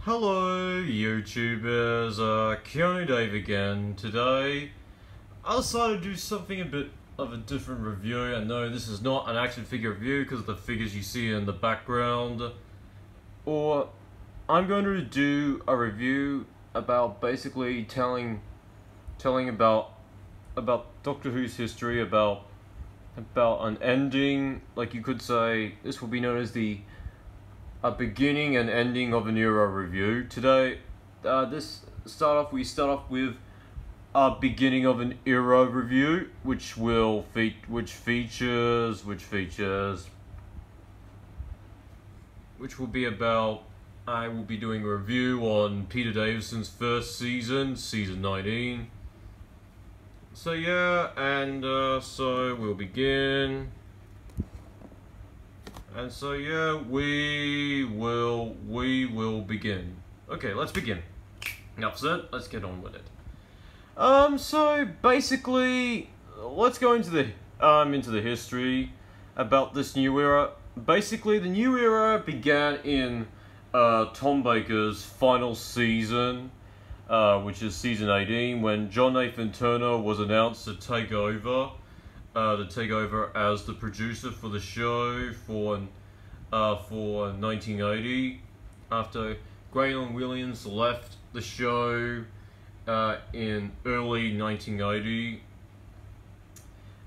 Hello YouTubers, Keanu Dave again. Today I decided to do something a bit of a different review, and no, this is not an action figure review because of the figures you see in the background. Or I'm going to do a review about basically telling about Doctor Who's history, about an ending, like you could say. This will be known as a beginning and ending of an era review. Today, we start off with a beginning of an era review, which features will be about. I will be doing a review on Peter Davison's first season, season 19. So yeah, and so we'll begin. And so yeah, we will begin. Okay, let's begin. Enough said, let's get on with it. So basically, let's go into the history about this new era. Basically, the new era began in Tom Baker's final season, which is season 18, when John Nathan Turner was announced to take over as the producer for the show for 1980, after Graydon Williams left the show in early 1980.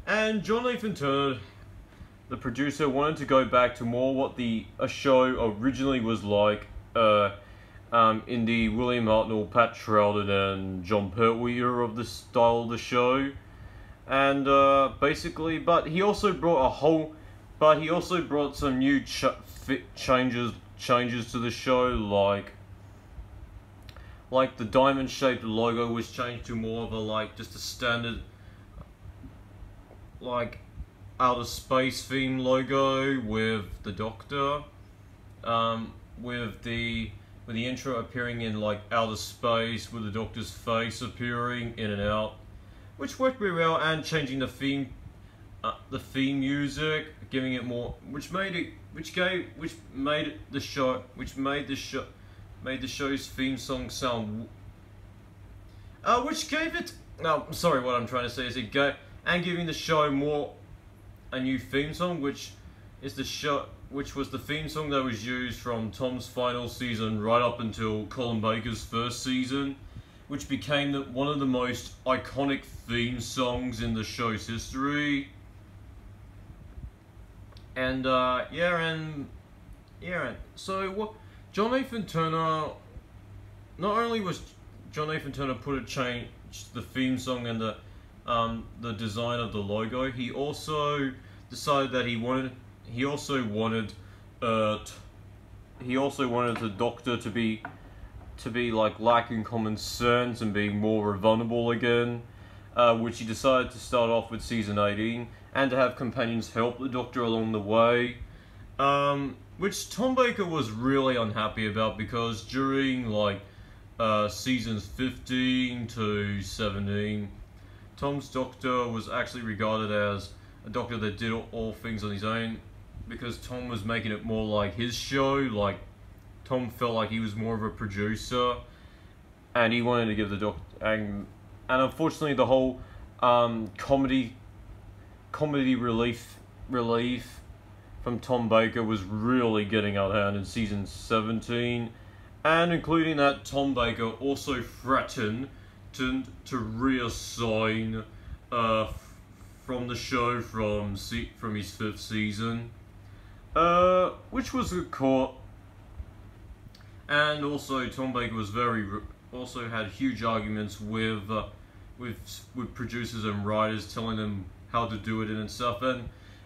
And John Nathan Turner, the producer, wanted to go back to more what a show originally was like in the William Hartnell, Pat Troughton, and John Pertwee era of the style of the show. And basically, but he also brought some new changes to the show, like the diamond-shaped logo was changed to more of just a standard, outer space theme logo with the Doctor, with the intro appearing in outer space, with the Doctor's face appearing in and out, which worked very well, and changing the theme music, giving it more, which made the show's theme song sound, which gave it. No, sorry, what I'm trying to say is giving the show more a new theme song, which was the theme song that was used from Tom's final season right up until Colin Baker's first season, which became one of the most iconic theme songs in the show's history. And so what John Nathan Turner, not only was John Nathan Turner change the theme song and the design of the logo, he also decided that he also wanted the Doctor to be lacking common sense and being more vulnerable again, which he decided to start off with season 18, and to have companions help the Doctor along the way, which Tom Baker was really unhappy about, because during seasons 15 to 17, Tom's Doctor was actually regarded as a Doctor that did all things on his own, because Tom was making it more like his show. Tom felt like he was more of a producer, and he wanted to give the Doctor, and unfortunately the whole comedy relief from Tom Baker was really getting out of hand in season 17, and including that Tom Baker also threatened to reassign from the show from his 5th season, which was caught. And also, Tom Baker was also had huge arguments with producers and writers, telling them how to do it and stuff.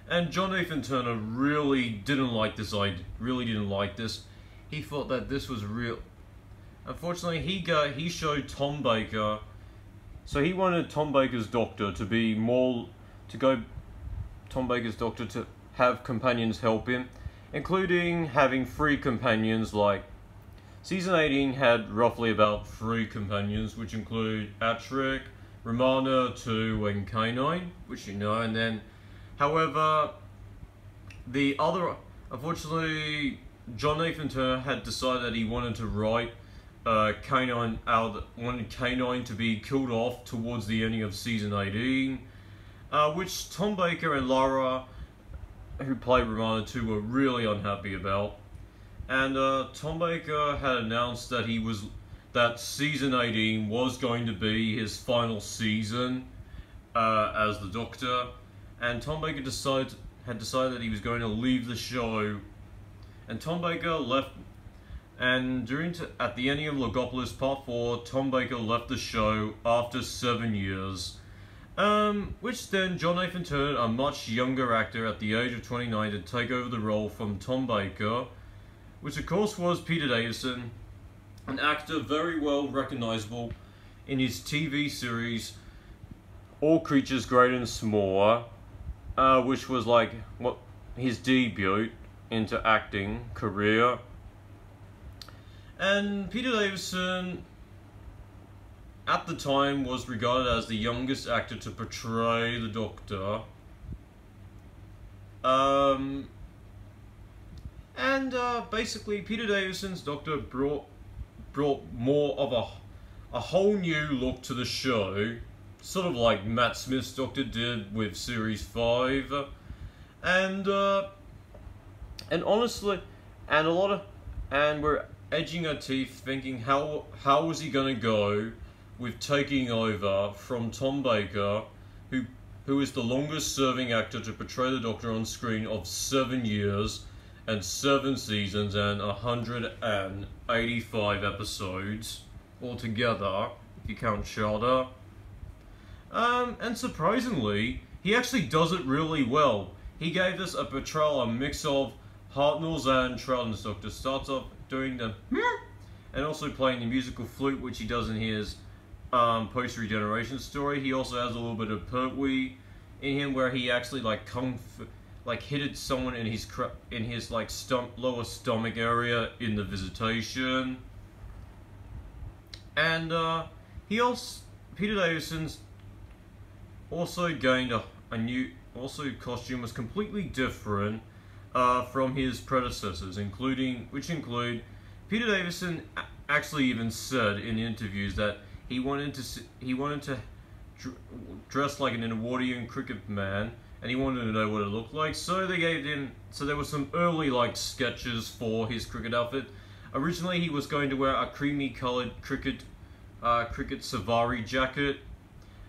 And John Nathan Turner really didn't like this. He thought that this was real. Unfortunately, he showed Tom Baker. So he wanted Tom Baker's Doctor to have companions help him, including having 3 companions. Season 18 had roughly about 3 companions, which include Atrick, Romana, 2, and K9, which you know. And then, however, unfortunately, John Nathan Turner had decided that he wanted to write wanted K9 to be killed off towards the ending of season 18, which Tom Baker and Lara, who played Romana 2, were really unhappy about. And Tom Baker had announced that season 18 was going to be his final season as the Doctor, and Tom Baker had decided that he was going to leave the show. And Tom Baker left. And at the ending of Logopolis Part 4, Tom Baker left the show after 7 years. Which then John Nathan Turner, a much younger actor at the age of 29, to take over the role from Tom Baker, which of course was Peter Davison, an actor very well recognizable in his TV series All Creatures Great and Small, which was like his debut into acting career. And Peter Davison, at the time, was regarded as the youngest actor to portray the Doctor. Basically, Peter Davison's Doctor brought more of a whole new look to the show, sort of like Matt Smith's Doctor did with Series 5, and honestly, and we're edging our teeth thinking how was he going to go with taking over from Tom Baker, who is the longest serving actor to portray the Doctor on screen of 7 years and 7 seasons and 185 episodes altogether, if you count Shudder. And surprisingly, he actually does it really well. He gave us a portrayal, a mix of Hartnell's and Troughton's Doctor. Starts off doing the and also playing the musical flute, which he does in his post-regeneration story. He also has a little bit of Pertwee in him, where he actually hitted someone in his lower stomach area in the Visitation. And Peter Davison's also gained a new costume was completely different from his predecessors, which include Peter Davison actually even said in interviews that he wanted to dress like an Edwardian cricket man, and he wanted to know what it looked like. So there were some early sketches for his cricket outfit. Originally, he was going to wear a creamy-coloured cricket safari jacket,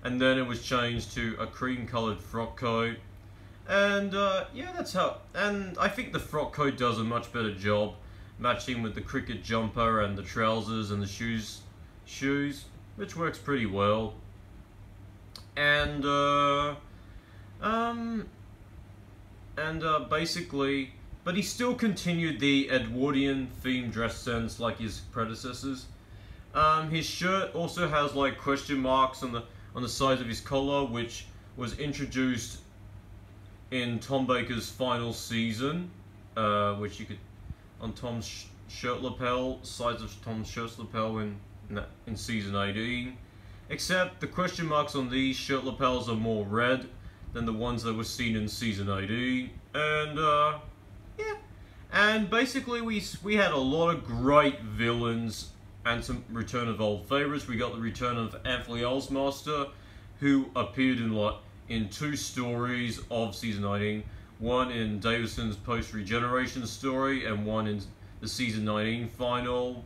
and then it was changed to a cream-coloured frock coat. And yeah, that's how. And I think the frock coat does a much better job matching with the cricket jumper and the trousers and the shoes, which works pretty well. And basically, but he still continued the Edwardian themed dress sense like his predecessors. His shirt also has question marks on the sides of his collar, which was introduced in Tom Baker's final season, which you could on Tom's shirt lapel, sides of Tom's shirt lapel in season 18. Except the question marks on these shirt lapels are more red than the ones that were seen in season 18. And yeah, and basically we had a lot of great villains and some return of old favorites. We got the return of Anthony Ellsmaster, who appeared in 2 stories of season 19, one in Davison's post-regeneration story and one in the season 19 final.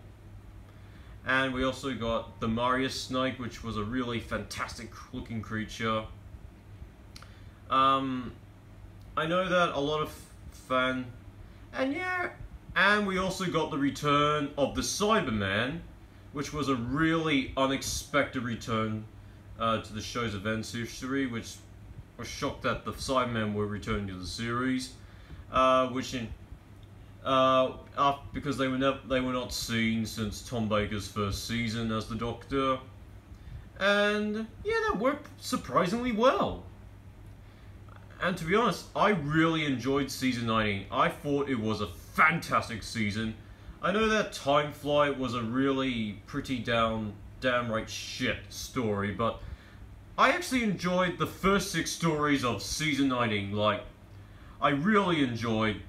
And we also got the Marius Snake, which was a really fantastic looking creature. I know that a lot of and we also got the return of the Cybermen, which was a really unexpected return to the show's events history, which was shocked that the Cybermen were returning to the series, because they were not seen since Tom Baker's first season as the Doctor, and yeah, that worked surprisingly well. And to be honest, I really enjoyed season 19. I thought it was a fantastic season. I know that Time Flight was a really pretty downright shit story, but I actually enjoyed the first 6 stories of season 19. I really enjoyed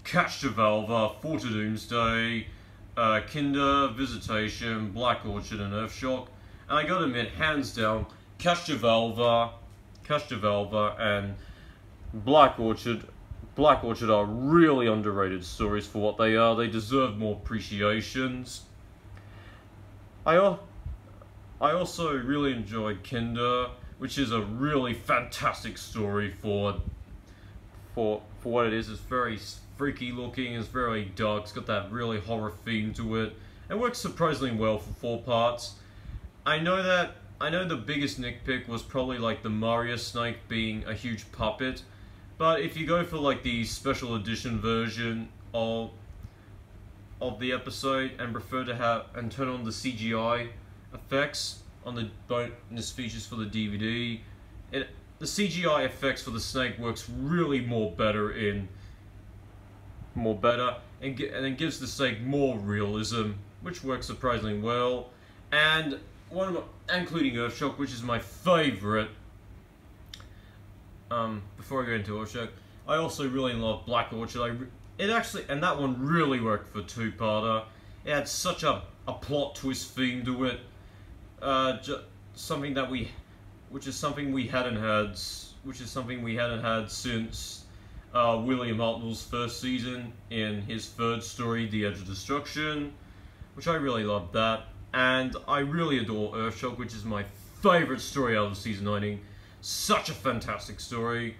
Catch the Valva, Fort of Doomsday, Kinder, Visitation, Black Orchid, and Earthshock. And I gotta admit, hands down, Catch the Valva, and Black Orchid are really underrated stories for what they are. They deserve more appreciations. I also really enjoyed Kinder, which is a really fantastic story for what it is. It's very freaky looking, it's very dark, it's got that really horror theme to it, and works surprisingly well for 4 parts. I know the biggest nitpick was probably like the Mario Snake being a huge puppet, but if you go for like the special edition version of the episode and prefer to have and turn on the CGI effects on the bonus features for the DVD, the CGI effects for the snake works really better and it gives the snake more realism, which works surprisingly well. And including Earthshock, which is my favorite. Before I go into Earthshock, I also really love Black Orchid. And that one really worked for 2-parter. It had such a plot twist theme to it, which is something we hadn't had since William Hartnell's first season in his 3rd story, The Edge of Destruction, which I really loved that. And I really adore Earthshock, which is my favorite story out of season 19. Such a fantastic story.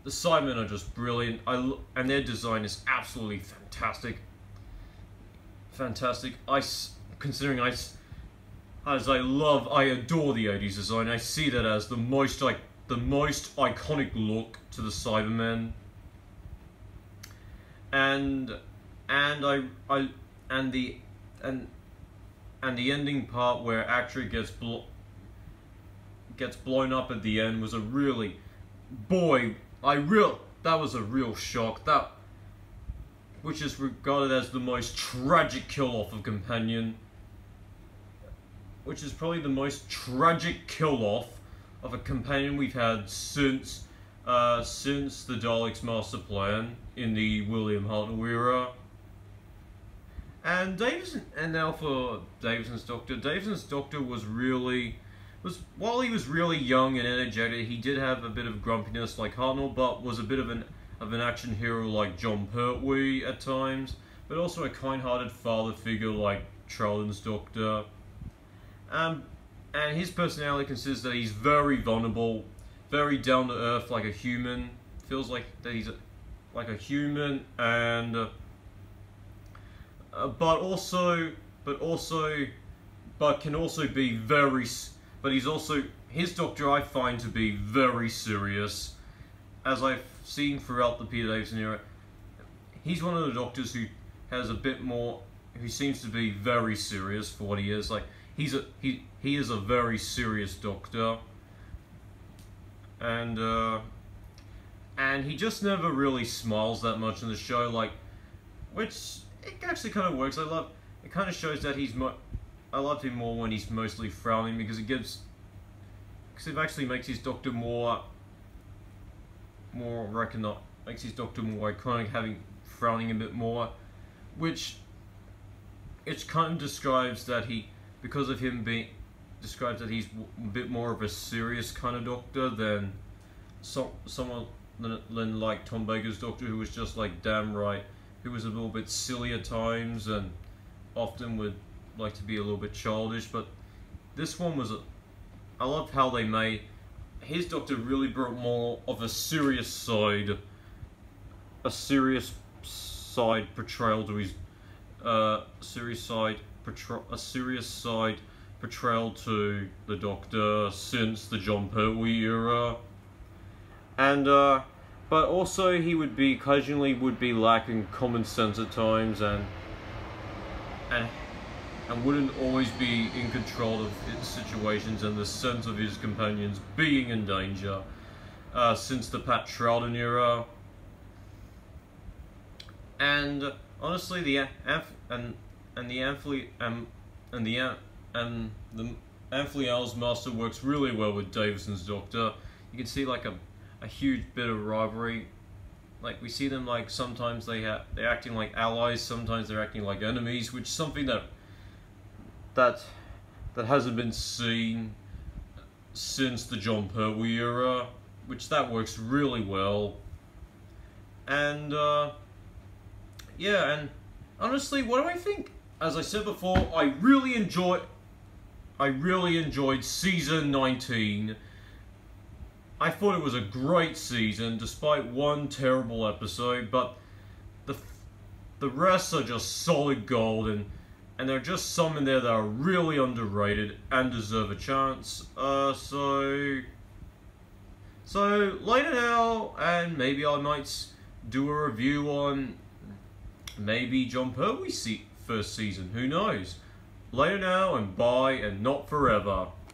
The Cybermen are just brilliant, and their design is absolutely fantastic. Considering I adore the 80s design, I see that as the most iconic look to the Cybermen. And the ending part where Actra gets blown up at the end was that was a real shock. Which is regarded as the most tragic kill-off of Companion. Which is probably the most tragic kill-off of a Companion we've had since the Daleks' Master Plan in the William Hartnell era. And now for Davison's Doctor. Davison's Doctor while he was really young and energetic, he did have a bit of grumpiness like Hartnell, but was a bit of an action hero like John Pertwee at times, but also a kind-hearted father figure like Charlton's Doctor. And his personality consists that he's very vulnerable, very down-to-earth like a human, feels like that he's like a human, and his Doctor I find to be very serious, as I've seen throughout the Peter Davison era. He's one of the Doctors who seems to be very serious for what he is. Like he is a very serious Doctor, and he just never really smiles that much in the show, which it actually kind of works. It kind of shows that I loved him more when he's mostly frowning, because it actually makes his Doctor more iconic, having frowning a bit more, which it kind of describes that he's a bit more of a serious kind of Doctor than someone like Tom Baker's Doctor, who was just like damn right, who was a little bit silly at times and often would like to be a little bit childish. But this one I loved how they made his Doctor really brought more of a serious side portrayal to his portrayal to the Doctor since the John Pertwee era. And but also he would be occasionally lacking common sense at times, and wouldn't always be in control of his situations and the sense of his companions being in danger since the Pat Troughton era. And honestly, the Amphial's Master works really well with Davison's Doctor. You can see like a huge bit of rivalry like we see them like sometimes they're acting like allies, sometimes they're acting like enemies, which is something that hasn't been seen since the John Pertwee era, which that works really well. And yeah, and honestly, what do I think? As I said before, I really enjoyed season 19. I thought it was a great season, despite one terrible episode, but the rest are just solid gold, and there are just some in there that are really underrated and deserve a chance. So later now, and maybe I might do a review on maybe John Pertwee's first season. Who knows? Later now, and bye, and not forever.